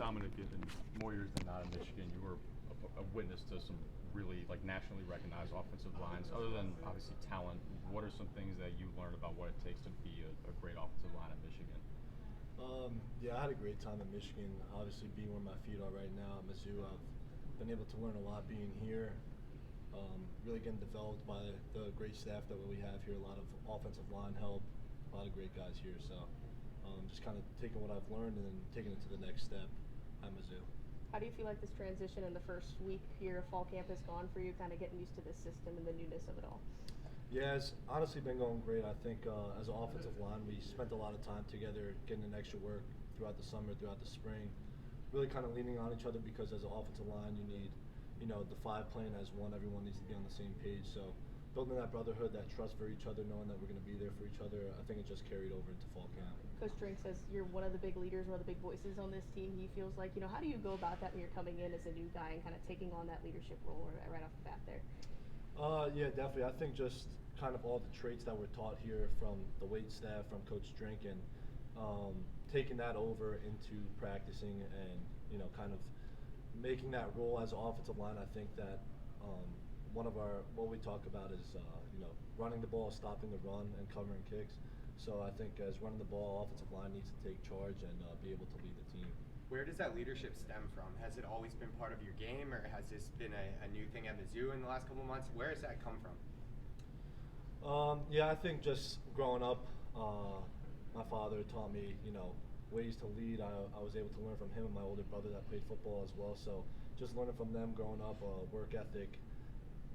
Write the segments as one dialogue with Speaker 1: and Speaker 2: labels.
Speaker 1: Dominick, in more years than not in Michigan, you were a witness to some really nationally recognized offensive lines. Other than obviously talent, what are some things that you learned about what it takes to be a great offensive line in Michigan?
Speaker 2: Yeah, I had a great time in Michigan. Obviously, being where my feet are right now at Mizzou, I've been able to learn a lot being here. Really getting developed by the great staff that we have here. A lot of offensive line help, a lot of great guys here. So just kind of taking what I've learned and then taking it to the next step at Mizzou.
Speaker 3: How do you feel like this transition in the first week here of fall camp has gone for you, kind of getting used to this system and the newness of it all?
Speaker 2: Yeah, it's honestly been going great. I think as an offensive line, we spent a lot of time together getting in extra work throughout the summer, throughout the spring, really kind of leaning on each other because as an offensive line, you need, the five playing as one. Everyone needs to be on the same page. So building that brotherhood, that trust for each other, knowing that we're going to be there for each other, I think it just carried over into fall camp.
Speaker 3: Coach Drink says you're one of the big leaders, one of the big voices on this team. He feels like, how do you go about that when you're coming in as a new guy and kind of taking on that leadership role right off the bat there?
Speaker 2: Yeah, definitely. I think just kind of all the traits that were taught here from the weight staff, from Coach Drink, and taking that over into practicing and, kind of making that role as an offensive line. I think that one of what we talk about is, running the ball, stopping the run, and covering kicks. So I think as running the ball, offensive line needs to take charge and be able to lead the team.
Speaker 4: Where does that leadership stem from? Has it always been part of your game, or has this been a new thing at Mizzou in the last couple of months? Where has that come from?
Speaker 2: Yeah, I think just growing up, my father taught me, ways to lead. I was able to learn from him and my older brother that played football as well. So just learning from them growing up, work ethic,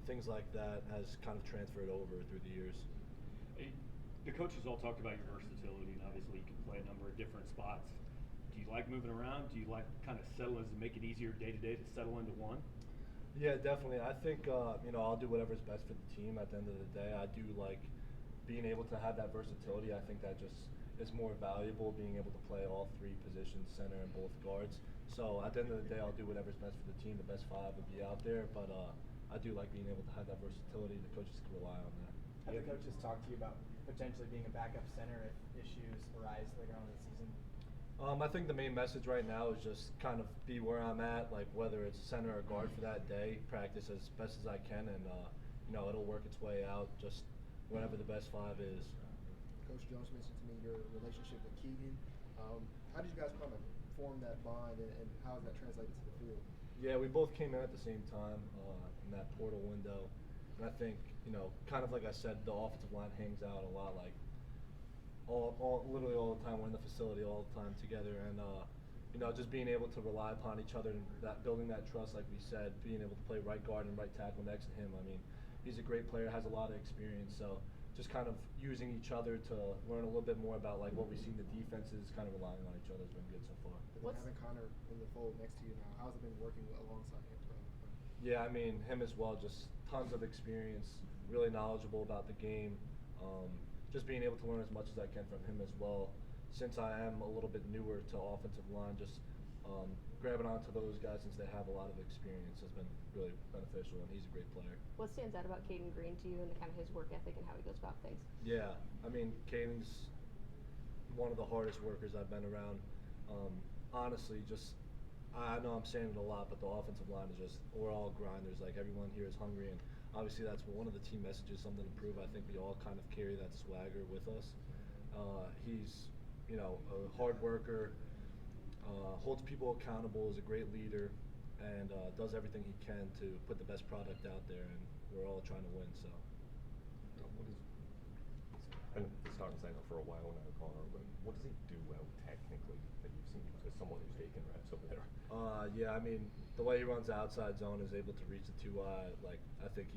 Speaker 2: things like that has kind of transferred over through the years.
Speaker 5: The coaches all talked about your versatility, and obviously you can play a number of different spots. Do you like moving around? Do you like kind of settling to make it easier day to day to settle into one?
Speaker 2: Yeah, definitely. I think I'll do whatever's best for the team. At the end of the day, I do like being able to have that versatility. I think that just is more valuable, being able to play all three positions, center and both guards. So at the end of the day, I'll do whatever's best for the team. The best five will be out there, but I do like being able to have that versatility. The coaches can rely on that.
Speaker 6: Have the coaches talked to you about potentially being a backup center if issues arise later on in the season?
Speaker 2: I think the main message right now is just kind of be where I'm at, like whether it's center or guard for that day, practice as best as I can, and it'll work its way out, just whatever the best five is.
Speaker 7: Coach Jones mentioned to me your relationship with Keegan. How did you guys kind of form that bond, and how has that translated to the field?
Speaker 2: Yeah, we both came in at the same time in that portal window, and I think, kind of like I said, the offensive line hangs out a lot, like literally all the time. We're in the facility all the time together, and just being able to rely upon each other and that building that trust, like we said, being able to play right guard and right tackle next to him. I mean, he's a great player, has a lot of experience, so just kind of using each other to learn a little bit more about like what we see in the defenses, kind of relying on each other has been good so far.
Speaker 7: But having Connor in the fold next to you now, how's it been working alongside him?
Speaker 2: Yeah, I mean, him as well, just tons of experience, really knowledgeable about the game. Just being able to learn as much as I can from him as well. Since I am a little bit newer to offensive line, just grabbing onto those guys since they have a lot of experience has been really beneficial, and he's a great player.
Speaker 3: What stands out about Caden Green to you and kind of his work ethic and how he goes about things?
Speaker 2: Yeah, I mean, Caden's one of the hardest workers I've been around. Honestly, just I know I'm saying it a lot, but the offensive line is just, we're all grinders. Like, everyone here is hungry, and obviously that's one of the team messages, something to prove. I think we all kind of carry that swagger with us. He's, a hard worker, holds people accountable, is a great leader, and does everything he can to put the best product out there, and we're all trying to win, so.
Speaker 8: I've been starting to say that for a while now, Connor, but what does he do well technically that you've seen as someone who's taken reps over there?
Speaker 2: Yeah, I mean, the way he runs the outside zone, is able to reach the 2-eye. Like, I think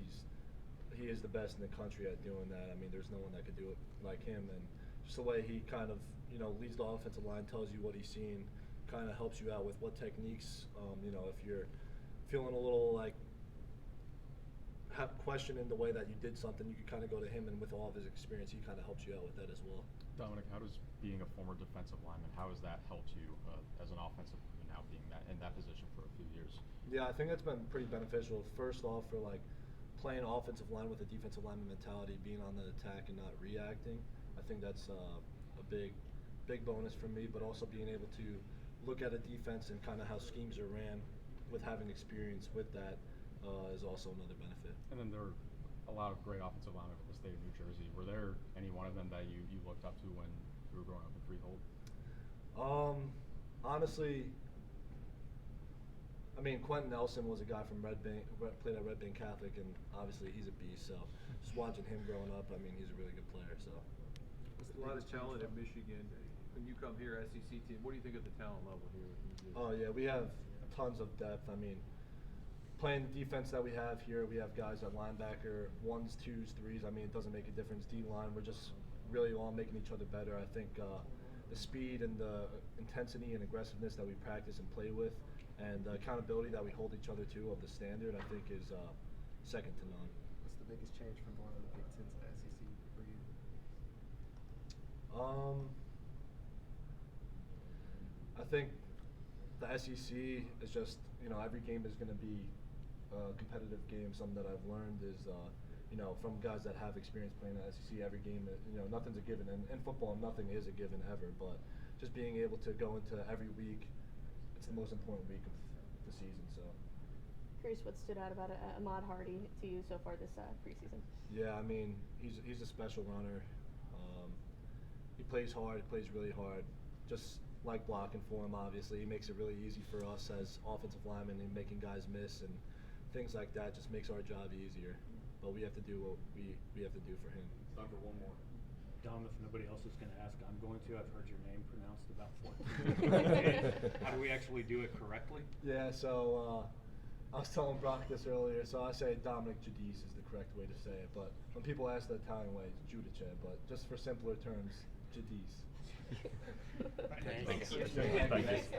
Speaker 2: he is the best in the country at doing that. I mean, there's no one that could do it like him, and just the way he kind of, leads the offensive line, tells you what he's seeing, kind of helps you out with what techniques, if you're feeling a little like have questioning the way that you did something, you could kind of go to him, and with all of his experience, he kind of helps you out with that as well.
Speaker 1: Dominick, how does being a former defensive lineman, how has that helped you as an offensive, now being in that position for a few years? Yeah,
Speaker 2: I think that's been pretty beneficial. First off, for like playing offensive line with a defensive lineman mentality, being on the attack and not reacting, I think that's a big bonus for me. But also being able to look at a defense and kind of how schemes are ran, with having experience with that, is also another benefit.
Speaker 1: And then there are a lot of great offensive linemen for the state of New Jersey. Were there any one of them that you looked up to when you were growing up in Freehold?
Speaker 2: Honestly, I mean, Quentin Nelson was a guy from Red Bank, played at Red Bank Catholic, and obviously he's a beast. So just watching him growing up, I mean, he's a really good player. So
Speaker 7: What's
Speaker 9: A
Speaker 7: the
Speaker 9: lot of
Speaker 7: biggest change
Speaker 9: talent at
Speaker 7: from-
Speaker 9: Michigan. When you come here, SEC team, what do you think of the talent level here with Mizzou?
Speaker 2: Oh yeah, we have tons of depth. I mean, playing the defense that we have here, we have guys at linebacker, 1s, 2s, 3s. I mean, it doesn't make a difference. D-line, we're just really all making each other better. I think the speed and the intensity and aggressiveness that we practice and play with, and the accountability that we hold each other to of the standard, I think is second to none.
Speaker 7: What's the biggest change from going from the Big Ten to the SEC for you?
Speaker 2: I think the SEC is just, every game is going to be a competitive game. Something that I've learned is, from guys that have experience playing the SEC, every game, nothing's a given. And in football, nothing is a given ever. But just being able to go into every week, it's the most important week of the season. So.
Speaker 3: Curious what stood out about Ahmad Hardy to you so far this preseason.
Speaker 2: Yeah, I mean, he's a special runner. He plays hard. He plays really hard. Just like blocking for him, obviously. He makes it really easy for us as offensive linemen and making guys miss and things like that just makes our job easier. But we have to do what we have to do for him.
Speaker 5: It's time for one more. Dom, if nobody else is going to ask, I'm going to. I've heard your name pronounced about 14 How do we actually do it correctly?
Speaker 2: Yeah, so I was telling Brock this earlier. So I say Dominick Giudice is the correct way to say it. But when people ask the Italian way, it's Giudice. But just for simpler terms, Giudice.
Speaker 4: Thank you.
Speaker 8: Thank you.